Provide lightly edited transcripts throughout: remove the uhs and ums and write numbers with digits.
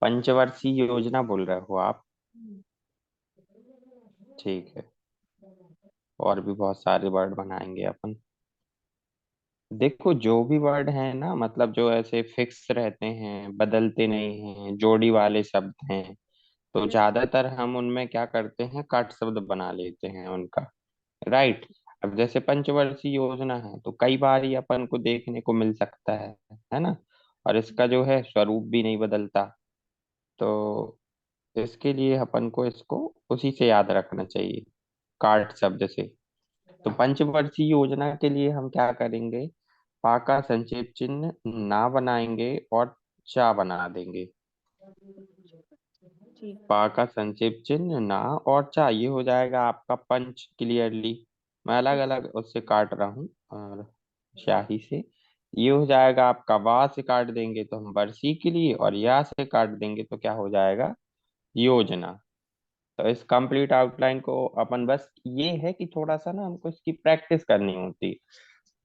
पंचवर्षीय योजना बोल रहे हो आप? ठीक है। और भी बहुत सारे वर्ड बनाएंगे अपन। देखो, जो भी वर्ड है ना, मतलब जो ऐसे फिक्स रहते हैं, बदलते नहीं हैं, जोड़ी वाले शब्द हैं, तो यस। ज्यादातर हम उनमें क्या करते हैं, काट शब्द बना लेते हैं उनका। राइट। अब जैसे पंचवर्षीय योजना है तो कई बार ही अपन को देखने को मिल सकता है ना। और इसका जो है स्वरूप भी नहीं बदलता। तो इसके लिए अपन को इसको उसी से याद रखना चाहिए, काट शब्द से। तो पंचवर्षीय योजना के लिए हम क्या करेंगे, पा का संक्षेप चिन्ह ना बनाएंगे और चा बना देंगे। ठीक है। पा का संक्षेप चिन्ह ना और चा, ये हो जाएगा आपका पंच क्लियरली। मैं अलग ठीक। अलग उससे काट रहा हूँ और स्याही से। ये हो जाएगा आपका, वा से काट देंगे तो हम वर्षी के लिए, और या से काट देंगे तो क्या हो जाएगा, योजना। तो इस कंप्लीट आउटलाइन को अपन, बस ये है कि थोड़ा सा ना हमको इसकी प्रैक्टिस करनी होती।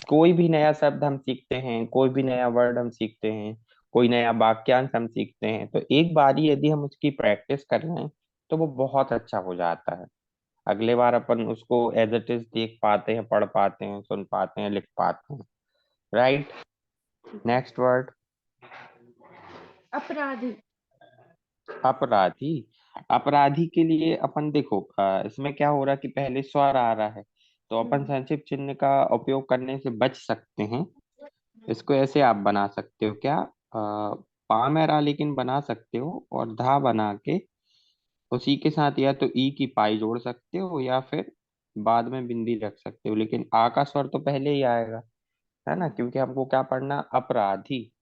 कोई भी नया शब्द हम सीखते हैं, कोई भी नया वर्ड हम सीखते हैं, कोई नया वाक्यांश हम सीखते हैं, तो एक बार ही यदि हम उसकी प्रैक्टिस कर लें तो वो बहुत अच्छा हो जाता है। अगले बार अपन उसको एज इट इज देख पाते हैं, पढ़ पाते हैं, सुन पाते हैं, लिख पाते हैं। राइट। ठीक है। Next word. अपराधी। अपराधी। अपराधी के लिए अपन देखो, इसमें क्या हो रहा है कि पहले स्वर आ रहा है, तो अपन हम्म। संक्षिप्त चिन्ह का उपयोग करने से बच सकते हैं। इसको ऐसे आप बना सकते हो क्या, पा में रा लेकिन बना सकते हो, और धा बना के उसी के साथ या तो ई की पाई जोड़ सकते हो, या फिर बाद में बिंदी रख सकते हो, लेकिन आ का स्वर तो पहले ही आएगा, है ना, क्योंकि हमको क्या पढ़ना, अपराधी।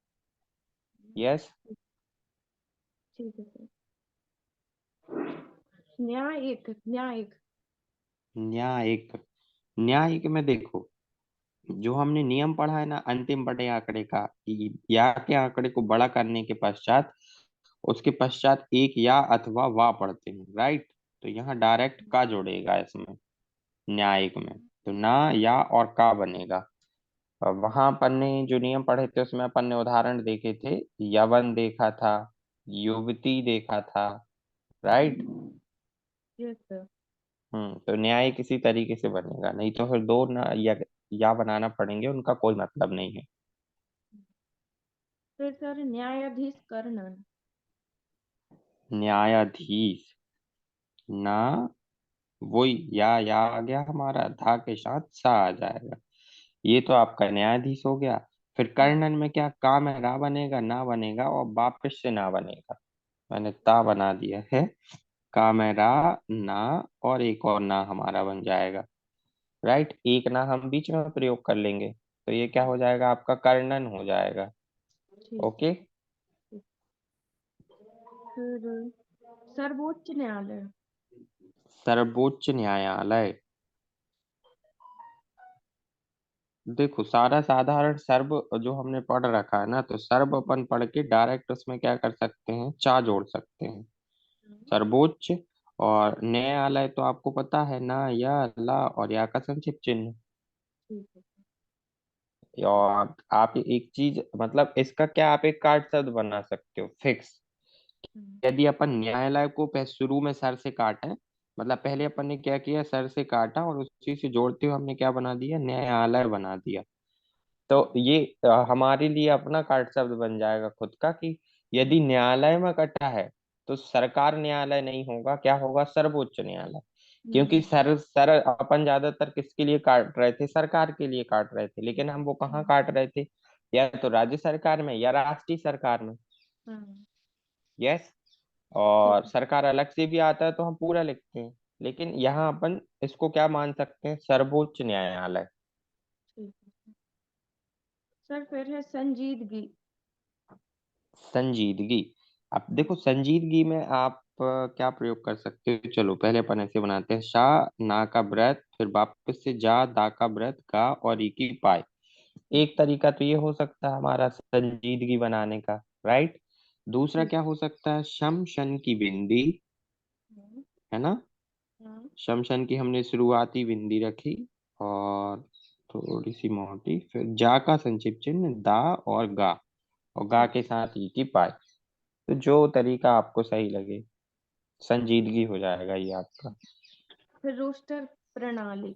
यस। ठीक है सर। न्यायिक। न्यायिक। न्यायिक। न्यायिक में देखो, जो हमने नियम पढ़ा है ना, अंतिम बड़े आंकड़े का, कि या के आंकड़े को बड़ा करने के पश्चात उसके पश्चात एक या अथवा वा पढ़ते हैं, राइट। तो यहाँ डायरेक्ट का जुड़ेगा इसमें, न्यायिक में। तो ना, या और का बनेगा। और वहां अपन ने जो नियम पढ़े थे उसमें अपन ने उदाहरण देखे थे, यवन देखा था, युवती देखा था। राइट। Yes sir. तो न्याय किसी तरीके से बनेगा, नहीं तो फिर दो ना या बनाना पड़ेंगे, उनका कोई मतलब नहीं है। फिर सर न्यायाधीश कर्णन। न्यायाधीश। ना, वही या आ गया हमारा, धा के साथ सा आ जाएगा। ये तो आपका न्यायाधीश हो गया। फिर कर्णन में क्या, का में रा बनेगा, ना बनेगा, और वापिस से ना बनेगा। मैंने ता बना दिया है। का में रा, ना, और एक और ना हमारा बन जाएगा। राइट। एक ना हम बीच में प्रयोग कर लेंगे, तो ये क्या हो जाएगा, आपका कर्णन हो जाएगा। ठीक। ओके। ठीक। फिर सर्वोच्च न्यायालय। सर्वोच्च न्यायालय। देखो, सारा साधारण सर्व जो हमने पढ़ रखा है ना, तो सर्व अपन पढ़ के डायरेक्ट उसमें क्या कर सकते हैं, चा जोड़ सकते हैं। सर्वोच्च। और न्यायालय तो आपको पता है ना, या ला और या का संक्षिप्त चिन्ह। ठीक है। और आप एक चीज, मतलब इसका क्या, आप एक काट शब्द बना सकते हो फिक्स। हम्म। यदि अपन न्यायालय को शुरू में सर से काटे, मतलब पहले अपन ने क्या किया, सर से काटा और उसी से जोड़ते हुए हमने क्या बना दिया, न्यायालय बना दिया। तो ये हमारे लिए अपना काट शब्द बन जाएगा खुद का, कि यदि न्यायालय में कटा है तो सरकार न्यायालय नहीं होगा, क्या होगा, सर्वोच्च न्यायालय। क्योंकि हम्म। सर सर अपन ज्यादातर किसके लिए काट रहे थे, सरकार के लिए काट रहे थे, लेकिन हम वो कहाँ काट रहे थे, या तो राज्य सरकार में या राष्ट्रीय सरकार में। हाँ। यस। ठीक और है। सरकार अलग से भी आता है तो हम पूरा लिखते हैं, लेकिन यहाँ अपन इसको क्या मान सकते हैं, सर्वोच्च न्यायालय। ठीक है सर। फिर है संजीदगी। संजीदगी। अब देखो, संजीदगी में आप क्या प्रयोग कर सकते हो, चलो पहले अपन ऐसे बनाते हैं, शाह ना का व्रत, फिर वापस से जा, दा का व्रत, गा और ई की पाई। ठीक। एक तरीका तो ये हो सकता है हमारा संजीदगी बनाने का। राइट। दूसरा ठीक। क्या हो सकता है, शम शन की बिंदी, हाँ। है ना। हाँ। शम शन की हमने शुरुआती बिंदी रखी, और थोड़ी सी मोटी, फिर जा का संक्षिप्त चिन्ह दा और गा, और गा ठीक। के साथ ई की पाई। तो जो तरीका आपको सही लगे, संजीदगी हो जाएगा ये आपका। फिर रोस्टर प्रणाली।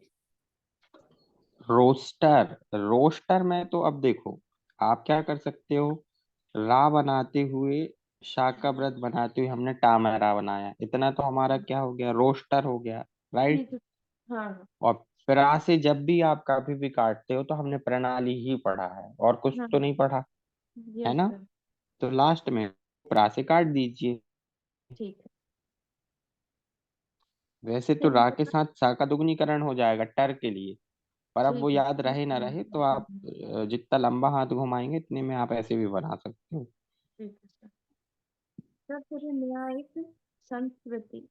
रोस्टर, रोस्टर में तो अब देखो, आप क्या कर सकते हो, रा बनाते हुए, शाक का व्रत बनाते हुए हमने टामरा बनाया, इतना तो हमारा क्या हो गया, रोस्टर हो गया, राइट। ठीक है। हाँ हाँ। और प्रा से जब भी आप कभी भी काटते हो तो हमने प्रणाली ही पढ़ा है, और कुछ हाँ। तो नहीं पढ़ा, है यस ना। सर। तो लास्ट में प्रा से काट दीजिए। ठीक है। वैसे तो फिर रा के साथ सा का दुगनीकरण हो जाएगा टर के लिए, पर अब वो ठीक है। याद रहे ना रहे तो आप जितना लंबा हाथ घुमाएंगे इतने में आप ऐसे भी बना सकते हो। ठीक है सर। सर फिर न्यायिक संस्कृति।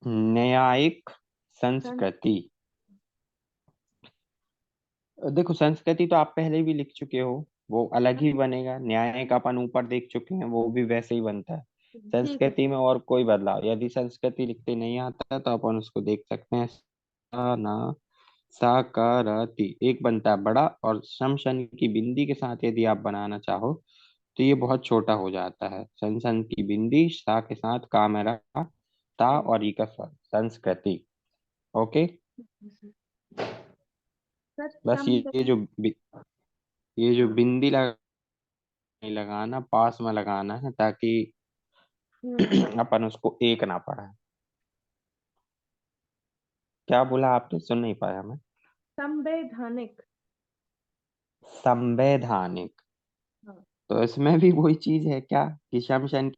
न्यायिक सं, संस्कृति। देखो संस्कृति तो आप पहले भी लिख चुके हो, वो अलग ही बनेगा, न्यायिक अपन ऊपर देख चुके हैं, वो भी वैसे ही बनता है। ठीक है संस्कृति सर। में और कोई बदलाव, यदि संस्कृति लिखते नहीं आता तो अपन उसको देख सकते हैं, सा ना साकारति एक बनता है बड़ा, और शम शन की बिंदी के साथ यदि आप बनाना चाहो तो ये बहुत छोटा हो जाता है, सन सन की बिंदी, सा के साथ कामेरा, ता ठीक और ई का स्वर, संस्कृति। ओके। है सर। सर बस ये जो ये जो हाँ। बिंदी नहीं लगाना, पास में लगाना है ताकि हम्म। अपन उसको एक ना पढ़े। क्या बोला आपने, सुन नहीं पाया मैं। संवैधानिक। संवैधानिक, हाँ। तो इसमें भी वही चीज है क्या कि शमशन।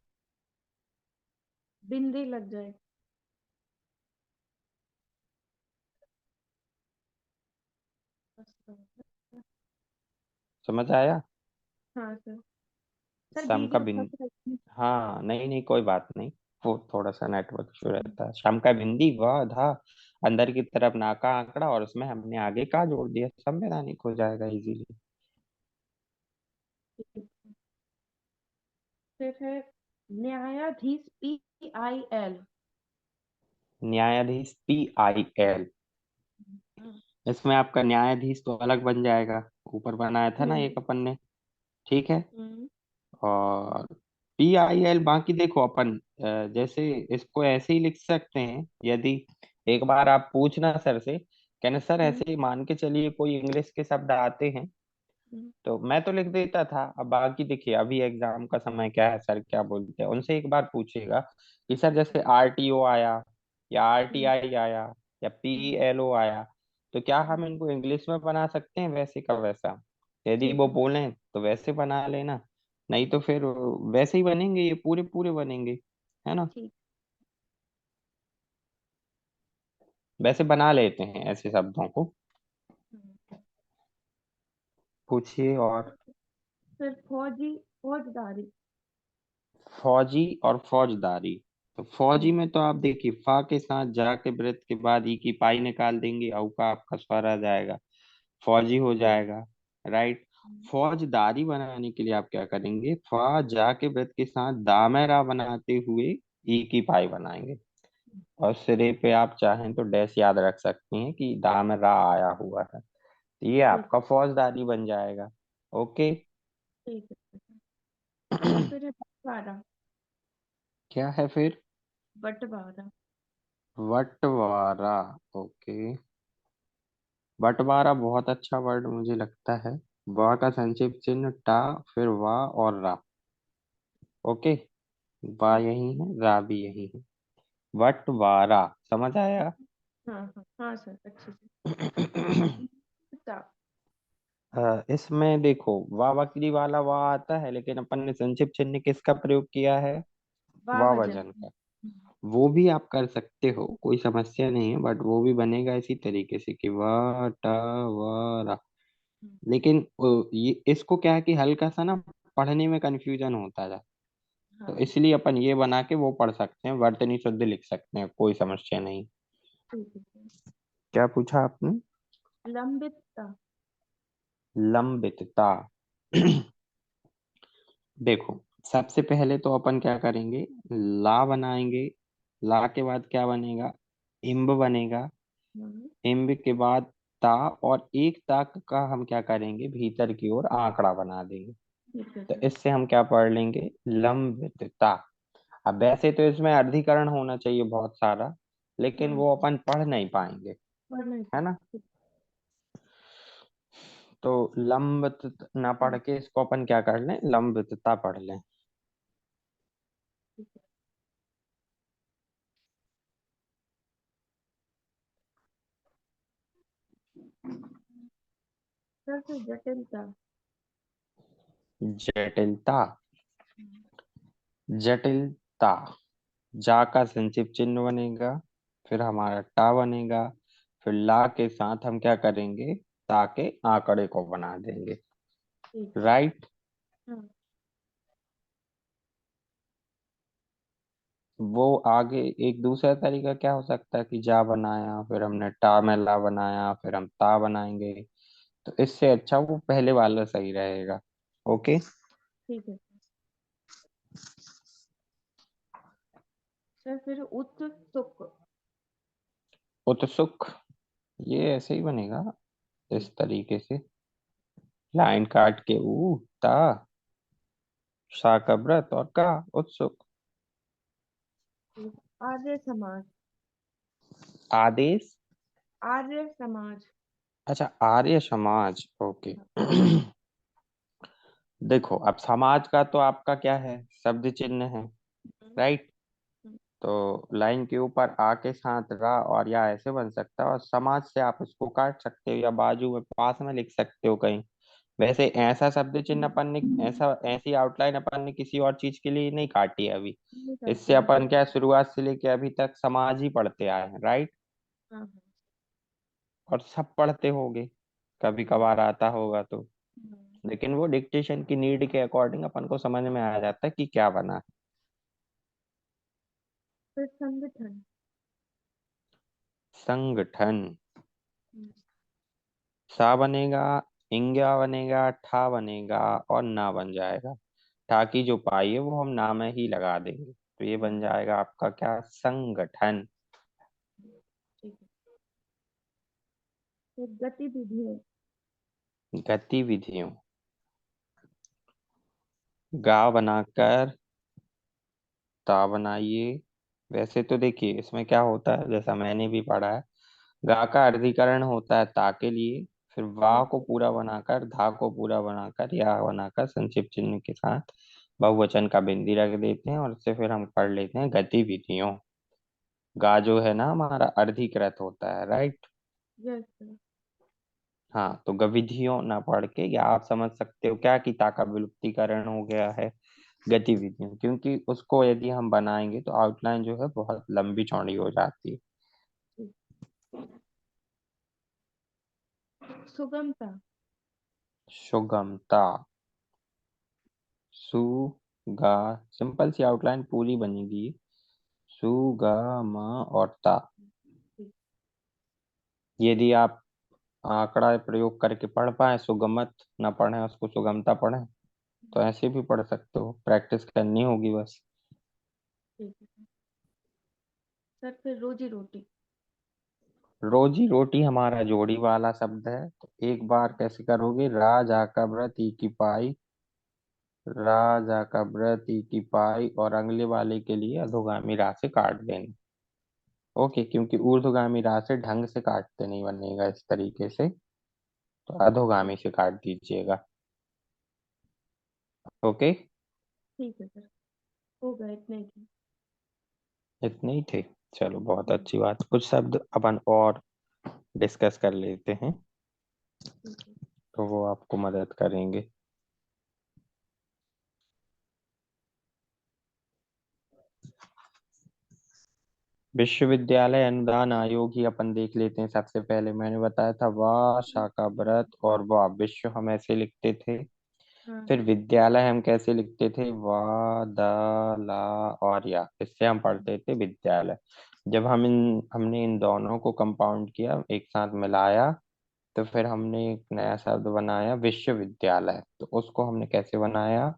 बिंदी लग जाए। समझ आया। हाँ सर। सर सम का वीडियो बिन, फंस रही है। हाँ नहीं नहीं कोई बात नहीं, वो थोड़ा सा नेटवर्क इशू रहता है। शम का बिंदी, वह था अंदर की तरफ नाका आंकड़ा, और उसमें हमने आगे का जोड़ दिया, संवैधानिक हो जाएगा इजीली। फिर है न्यायाधीश PIL। न्यायाधीश PIL, हाँ। इसमें आपका न्यायाधीश तो अलग बन जाएगा, ऊपर बनाया था ना हम्म। एक अपन ने, ठीक है। हम्म। और PIL बाकी देखो अपन जैसे इसको ऐसे ही लिख सकते हैं, यदि एक बार आप पूछना सर से, कहना सर हम्म। ऐसे ही मान के चलिए कोई इंग्लिश के शब्द आते हैं, हम्म। तो मैं तो लिख देता था। अब बाकी देखिए अभी एग्जाम का समय क्या है, सर क्या बोलते हैं, उनसे एक बार पूछिएगा कि सर जैसे RTO आया, या हम्म। RTI आया, या हम्म। PLO आया, तो क्या हम हम्म। इनको इंग्लिश में बना सकते हैं वैसे का वैसा। यदि ठीक वो है। बोलें तो वैसे बना लेना, नहीं तो फिर वैसे ही बनेंगे, ये पूरे पूरे बनेंगे, है ना। ठीक। वैसे बना लेते हैं ऐसे शब्दों को। हम्म। पूछिए और। फिर फौजदारी। फौजी और फौजदारी, तो फौजी हम्म। में तो आप देखिए फा के साथ जा के वृत्त के बाद ई की पाई निकाल देंगे, औ का आपका स्वर आ जाएगा, फौजी हो ठीक। जाएगा, राइट। हम्म। फौजदारी बनाने के लिए आप क्या करेंगे, फा जा के वृत्त के साथ दामेरा बनाते हुए ई की पाई बनाएंगे, और सिरे पे आप चाहें तो डैश याद रख सकते हैं कि दामेरा आया हुआ है, तो ये ठीक। आपका फौजदारी बन जाएगा। ओके। ठीक है। सर फिर है बंटवारा। क्या है फिर, बंटवारा। बंटवारा। ओके, बंटवारा बहुत अच्छा वर्ड मुझे लगता है। वा का संक्षिप्त चिन्ह टा, फिर वा और रा। ओके, वा ठीक। यही है, रा भी यही है, बंटवारा, समझ आया। हाँ हाँ हाँ सर अच्छे से। ता। इसमें देखो वा वक्री वाला वा आता है, लेकिन अपन ने संक्षिप्त चिन्ह किसका प्रयोग किया है, वा वावजन। वजन का। वो भी आप कर सकते हो, कोई समस्या नहीं है, बट वो भी बनेगा इसी तरीके से कि वा टा वा रा। लेकिन ये इसको क्या है कि हल्का सा ना पढ़ने में कंफ्यूजन होता है, तो हाँ। इसलिए अपन ये बना के वो पढ़ सकते हैं, वर्तनी शुद्ध लिख सकते हैं, कोई समस्या नहीं। ठीक है सर। क्या पूछा आपने। लंबितता। लंबितता। देखो सबसे पहले तो अपन क्या करेंगे, ला बनाएंगे, ला के बाद क्या बनेगा, इम्ब बनेगा, हम्म। इम्ब के बाद ता, और एक तक का हम क्या करेंगे, भीतर की ओर आंकड़ा बना देंगे। ठीक है तो सर। इससे हम क्या पढ़ लेंगे, लंबितता। अब वैसे तो इसमें अर्धीकरण होना चाहिए बहुत सारा, लेकिन हाँ, वो अपन पढ़ नहीं पाएंगे, पढ़ नहीं है पाए। ना। तो लंब ना पढ़ के इसको अपन क्या कर लें, लंबितता पढ़ लें। ठीक है सर। फिर जटिलता। जटिलता। हम्म, जटिलता, जा का संक्षिप्त चिन्ह बनेगा, फिर हमारा टा बनेगा, फिर ला के साथ हम क्या करेंगे, ता के आंकड़े को बना देंगे। ठीक है। राइट। हाँ। वो आगे एक दूसरा तरीका क्या हो सकता है कि जा बनाया, फिर हमने टा में ला बनाया, फिर हम ता बनाएंगे। तो इससे अच्छा वो पहले वाला सही रहेगा। ओके। ठीक है सर। फिर उत्सुक। उत्सुक, ये ऐसे ही बनेगा, इस तरीके से लाइन काट के ऊ ता, सा का व्रत और का उत्सुक। ठीक। आर्य समाज। आदेश। आर्य समाज। अच्छा, आर्य समाज, ओके। हाँ, देखो अब समाज का तो आपका क्या है, शब्द चिन्ह है। हम्म, राइट। हम्म, तो लाइन के ऊपर आ के साथ रा और या ऐसे बन सकता है, और समाज से आप इसको काट सकते हो या बाजू में पास में लिख सकते हो कहीं। वैसे ऐसा शब्द चिन्ह अपन ने, ऐसा ऐसी आउटलाइन अपन ने किसी और चीज के लिए नहीं काटी है अभी। नहीं इससे करते हैं। अपन क्या शुरुआत से लेके अभी तक समाज ही पढ़ते आए हैं, राइट। हाँ हाँ। और सब पढ़ते होंगे, कभी हाँ, कभार आता होगा तो। हाँ। लेकिन वो डिक्टेशन की नीड के अकॉर्डिंग अपन को समझ में आ जाता है कि क्या बना। फिर संगठन। संगठन, हम्म, सा बनेगा, इंग्या बनेगा, ठा बनेगा और ना बन जाएगा। ठा की जो पाई है वो हम ना में ही लगा देंगे, तो ये बन हम्म, जाएगा आपका क्या, संगठन। ठीक है। फिर गतिविधियों। गतिविधियों, गा बनाकर ता बनाइए। वैसे तो देखिए इसमें क्या होता है, जैसा मैंने भी पढ़ा है, गा का अर्धीकरण होता है ता के लिए, फिर हम्म, वा को पूरा बनाकर, धा को पूरा बनाकर, या बनाकर संक्षिप्त चिन्ह के साथ बहुवचन का बिंदी रख देते हैं, और इससे फिर हम पढ़ लेते हैं गतिविधियों। गा जो है ना हमारा अर्धीकृत होता है, राइट। Yes sir. हाँ, तो गविधियों ना पढ़ के, या आप समझ सकते हो क्या कि ता का विलुप्तीकरण हो गया है, गतिविधियों, क्योंकि उसको यदि हम बनाएंगे तो आउटलाइन जो है बहुत लंबी चौड़ी हो जाती है। ठीक। सुगमता। सुगमता, सु गा, सिंपल सी आउटलाइन पूरी बनेगी, सु गा म और ता। ठीक। यदि आप आंकड़ा प्रयोग करके पढ़ पाए, सुगमत ना पढ़े उसको सुगमता पढ़े, तो ऐसे भी पढ़ सकते हो, प्रैक्टिस करनी होगी बस। ठीक है सर। फिर रोजी रोटी। रोजी रोटी हमारा जोड़ी वाला शब्द है, तो एक बार कैसे करोगे, राजा का व्रत ई की पाई, राजा का व्रत ई की पाई, और अगले वाले के लिए अधोगामी राह से काट देना। ओके, क्योंकि ऊर्ध्वगामी राह से ढंग से काटते नहीं बनेगा इस तरीके से, तो अधोगामी से काट दीजिएगा। ओके। ठीक है सर। हो गए इतने ही। इतने ही थे, चलो बहुत हम्म, अच्छी बात। कुछ शब्द अपन और डिस्कस कर लेते हैं, ठीक है। तो वो आपको मदद करेंगे। विश्वविद्यालय अनुदान आयोग ही अपन देख लेते हैं। सबसे पहले मैंने बताया था वाह, शाका व्रत और वाह, विश्व हम ऐसे लिखते थे। हाँ। फिर विद्यालय हम कैसे लिखते थे, वाह दा ला और या, इससे हम पढ़ते थे विद्यालय। जब हमने इन दोनों को कंपाउंड किया, एक साथ मिलाया, तो फिर हमने एक नया शब्द बनाया विश्वविद्यालय। तो उसको हमने कैसे बनाया,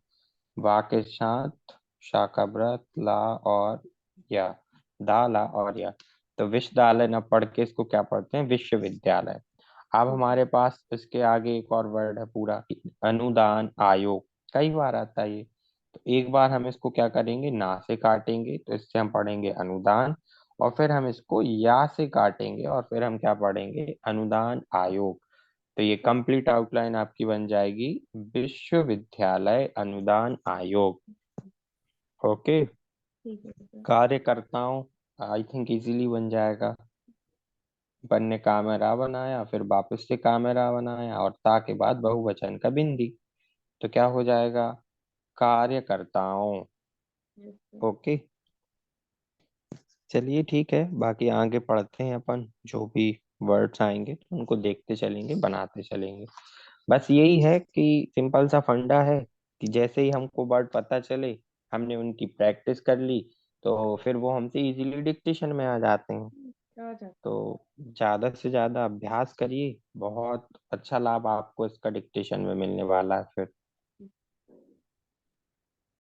वा के साथ शाका व्रत ला और या, दा ला और या। तो विश्वविद्यालय न पढ़ के इसको क्या पढ़ते हैं, विश्वविद्यालय। अब ठीक है। हमारे पास इसके आगे एक और वर्ड है पूरा, अनुदान आयोग। कई बार आता है ये। तो एक बार हम इसको क्या करेंगे, ना से काटेंगे, तो इससे हम पढ़ेंगे अनुदान। और फिर हम इसको या से काटेंगे, और फिर हम क्या पढ़ेंगे, अनुदान आयोग। तो ये कंप्लीट आउटलाइन आपकी बन जाएगी, विश्वविद्यालय अनुदान आयोग। ओके। ठीक है सर। कार्यकर्ताओं, आई थिंक इजीली बन जाएगा। अपन ने कामरा बनाया, फिर वापस से कामरा बनाया, और ता के बाद बहुवचन का बिंदी। तो क्या हो जाएगा, कार्यकर्ताओं। Yes sir. ओके। चलिए ठीक है, बाकी आगे पढ़ते हैं अपन, जो भी वर्ड्स आएंगे तो उनको देखते चलेंगे, बनाते चलेंगे। बस यही है कि सिंपल सा फंडा है कि जैसे ही हमको वर्ड पता चले, हमने उनकी प्रैक्टिस कर ली, तो फिर वो हमसे इजीली डिक्टेशन में आ जाते हैं। आ जाते हैं। तो ज्यादा से ज्यादा अभ्यास करिए, बहुत अच्छा लाभ आपको इसका डिक्टेशन में मिलने वाला है फिर।